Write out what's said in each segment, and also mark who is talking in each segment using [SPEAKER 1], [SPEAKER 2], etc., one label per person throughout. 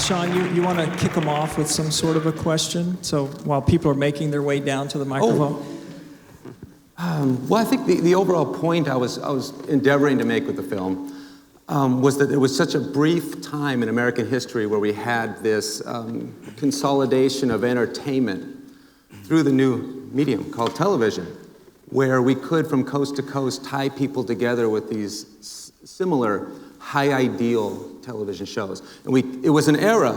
[SPEAKER 1] Sean, you want to kick them off with some sort of a question? So while people are making their way down to the microphone.
[SPEAKER 2] Well, I think the overall point I was endeavoring to make with the film was that it was such a brief time in American history where we had this consolidation of entertainment through the new medium called television, where we could, from coast to coast, tie people together with these similar high ideal television shows. And it was an era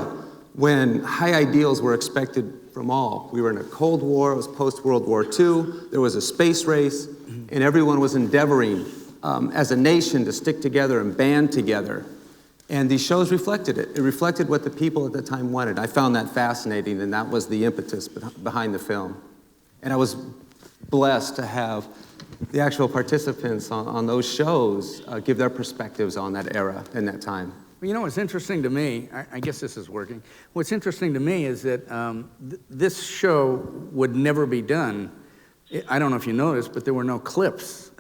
[SPEAKER 2] when high ideals were expected from all. We were in a Cold War, it was post-World War II, there was a space race, and everyone was endeavoring as a nation to stick together and band together. And these shows reflected it. It reflected what the people at the time wanted. I found that fascinating, and that was the impetus behind the film. And I was blessed to have the actual participants on those shows give their perspectives on that era and that time.
[SPEAKER 3] Well, you know what's interesting to me, I guess this is working. What's interesting to me is that this show would never be done. I don't know if you noticed, but there were no clips.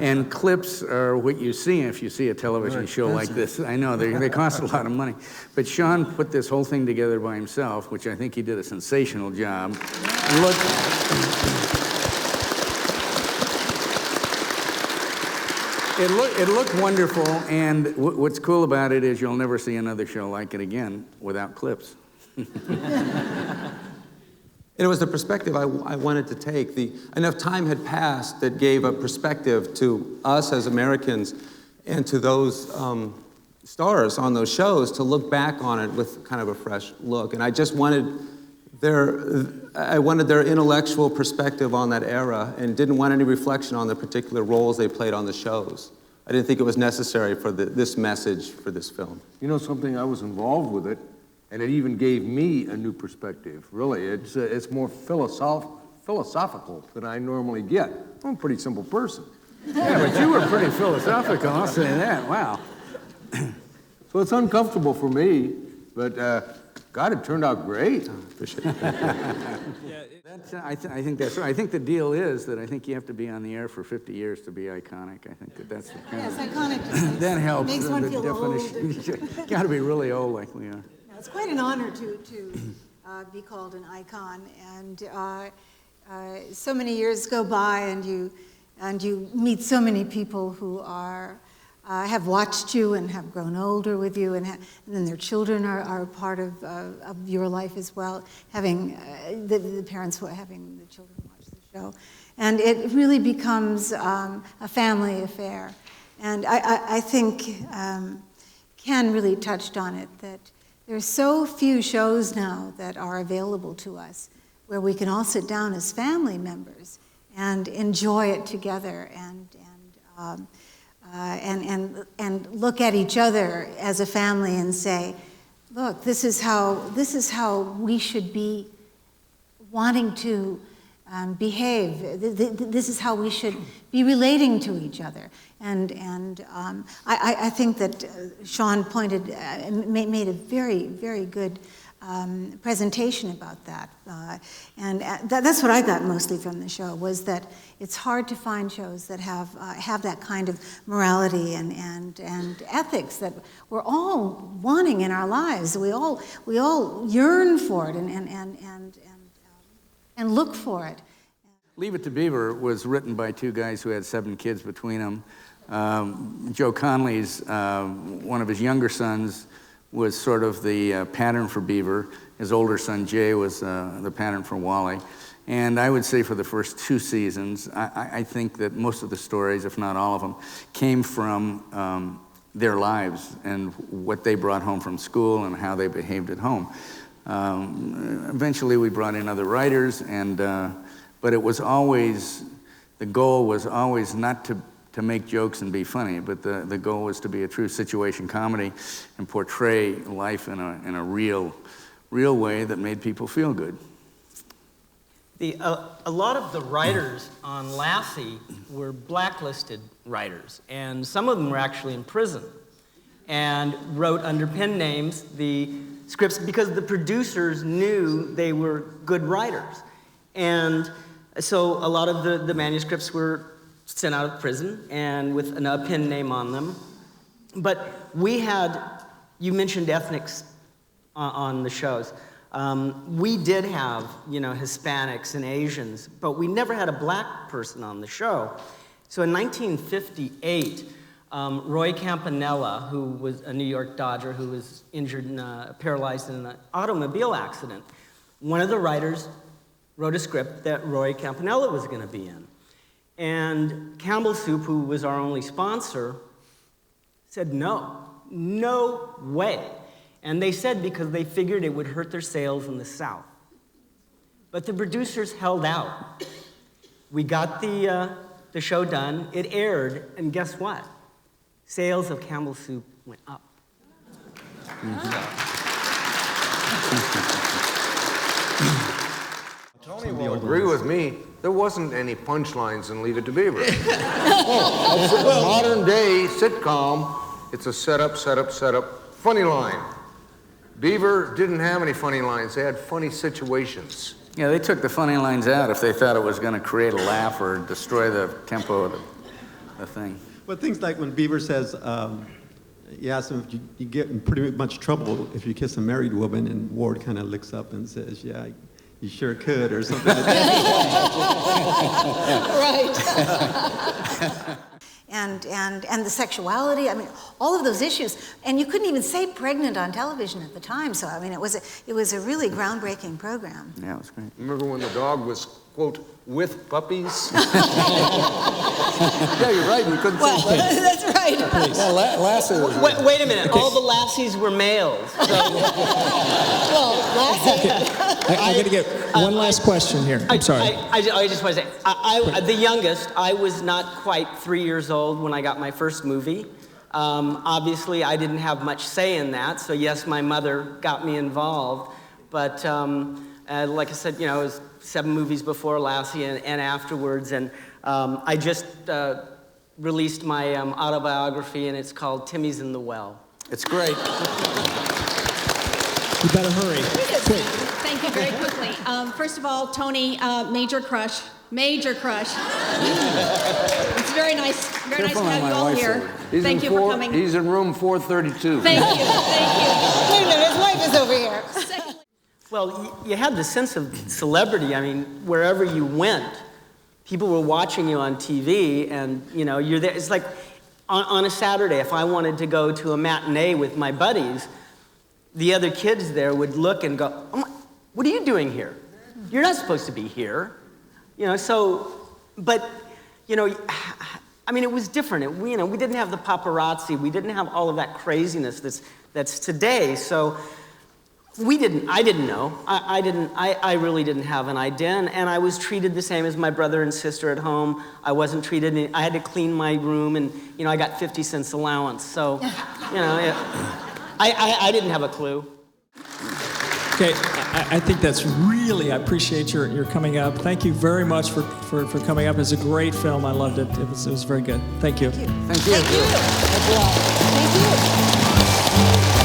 [SPEAKER 3] And clips are what you see if you see a television show like this. I know, they cost a lot of money. But Sean put this whole thing together by himself, which I think he did a sensational job. It looked wonderful, and what's cool about it is you'll never see another show like it again without clips.
[SPEAKER 2] It was the perspective I wanted to take. Enough time had passed that gave a perspective to us as Americans and to those stars on those shows to look back on it with kind of a fresh look. And I just wanted their intellectual perspective on that era and didn't want any reflection on the particular roles they played on the shows. I didn't think it was necessary for this message for this film.
[SPEAKER 4] You know something, I was involved with it, and it even gave me a new perspective, really. It's more philosophical than I normally get. I'm a pretty simple person.
[SPEAKER 3] Yeah, but you were pretty philosophical, I'll say that, wow.
[SPEAKER 4] So it's uncomfortable for me, but God, it turned out great.
[SPEAKER 2] Appreciate it.
[SPEAKER 3] I think that's right. I think the deal is that I think you have to be on the air for 50 years to be iconic. I think that's the kind
[SPEAKER 5] Yes, iconic.
[SPEAKER 3] that helps.
[SPEAKER 5] Makes one feel
[SPEAKER 3] definition. You got to be really old like we are.
[SPEAKER 5] It's quite an honor to be called an icon, and so many years go by, and you meet so many people who have watched you and have grown older with you, and then their children are part of your life as well. Having the parents who are having the children watch the show, and it really becomes a family affair. And I think Ken really touched on it, that there are so few shows now that are available to us where we can all sit down as family members and enjoy it together and look at each other as a family and say, look, this is how we should be wanting to behave. This is how we should be relating to each other. And I think that Sean made a very, very good presentation about that. And that's what I got mostly from the show, was that it's hard to find shows that have that kind of morality and ethics that we're all wanting in our lives. We all yearn for it and look for it.
[SPEAKER 3] Leave It to Beaver was written by two guys who had 7 kids between them. Joe Conley's, one of his younger sons, was sort of the pattern for Beaver. His older son, Jay, was the pattern for Wally. And I would say for the first 2 seasons, I think that most of the stories, if not all of them, came from their lives and what they brought home from school and how they behaved at home. Eventually we brought in other writers, but it was always, the goal was always not to make jokes and be funny, but the goal was to be a true situation comedy and portray life in a real way that made people feel good.
[SPEAKER 6] A lot of the writers on Lassie were blacklisted writers, and some of them were actually in prison and wrote under pen names the scripts because the producers knew they were good writers. And so a lot of the manuscripts were sent out of prison and with a pen name on them. But we had, you mentioned ethnic on the shows. We did have, Hispanics and Asians, but we never had a black person on the show. So in 1958, Roy Campanella, who was a New York Dodger who was injured and paralyzed in an automobile accident, one of the writers wrote a script that Roy Campanella was going to be in. And Campbell Soup, who was our only sponsor, said no way. And they said because they figured it would hurt their sales in the South. But the producers held out. We got the show done, it aired, and guess what? Sales of Campbell Soup went up.
[SPEAKER 4] Tony will agree with me. There wasn't any punchlines in Leave It to Beaver. It's a modern day sitcom. It's a setup, funny line. Beaver didn't have any funny lines. They had funny situations.
[SPEAKER 3] Yeah, they took the funny lines out if they thought it was going to create a laugh or destroy the tempo of the thing.
[SPEAKER 7] Well, things like when Beaver says, you ask him if you get in pretty much trouble if you kiss a married woman, and Ward kind of looks up and says, yeah, you sure could, or something like that.
[SPEAKER 5] Right. And the sexuality, I mean, all of those issues. And you couldn't even say pregnant on television at the time, so I mean, it was a really groundbreaking program.
[SPEAKER 3] Yeah, it was great.
[SPEAKER 4] Remember when the dog was, quote, with puppies? Yeah, you're right. You couldn't say that.
[SPEAKER 5] That's right.
[SPEAKER 3] Yeah, Lassie was
[SPEAKER 6] Wait a minute, all the Lassies were males. So
[SPEAKER 5] Well, Lassie.
[SPEAKER 1] I'm going to get one last question here. I'm sorry.
[SPEAKER 6] I just want to say, the youngest, I was not quite 3 years old when I got my first movie. Obviously, I didn't have much say in that, so yes, my mother got me involved. But like I said, it was 7 movies before Lassie and afterwards, and I just released my autobiography, and it's called Timmy's in the Well.
[SPEAKER 3] It's great.
[SPEAKER 1] You better hurry. Quick.
[SPEAKER 8] Thank you very quickly. First of all, Tony, major crush. Major crush. It's very nice to have you all here. Thank you for coming.
[SPEAKER 4] He's in room 432.
[SPEAKER 8] Thank you.
[SPEAKER 5] Wait a minute, his wife is over here.
[SPEAKER 8] Secondly,
[SPEAKER 6] Well, you had the sense of celebrity. I mean, wherever you went, people were watching you on TV, and you're there. It's like on a Saturday, if I wanted to go to a matinee with my buddies, the other kids there would look and go, "Oh my, what are you doing here? You're not supposed to be here." But I mean, it was different. We didn't have the paparazzi. We didn't have all of that craziness that's today. So I didn't know. I really didn't have an idea, and I was treated the same as my brother and sister at home. I wasn't treated. I had to clean my room, and I got 50 cents allowance. So, I didn't have a clue.
[SPEAKER 1] Okay, I think that's really, I appreciate your coming up. Thank you very much for coming up. It's a great film. I loved it. It was very good. Thank you.
[SPEAKER 3] Thank you.
[SPEAKER 5] Thank you. Thank you.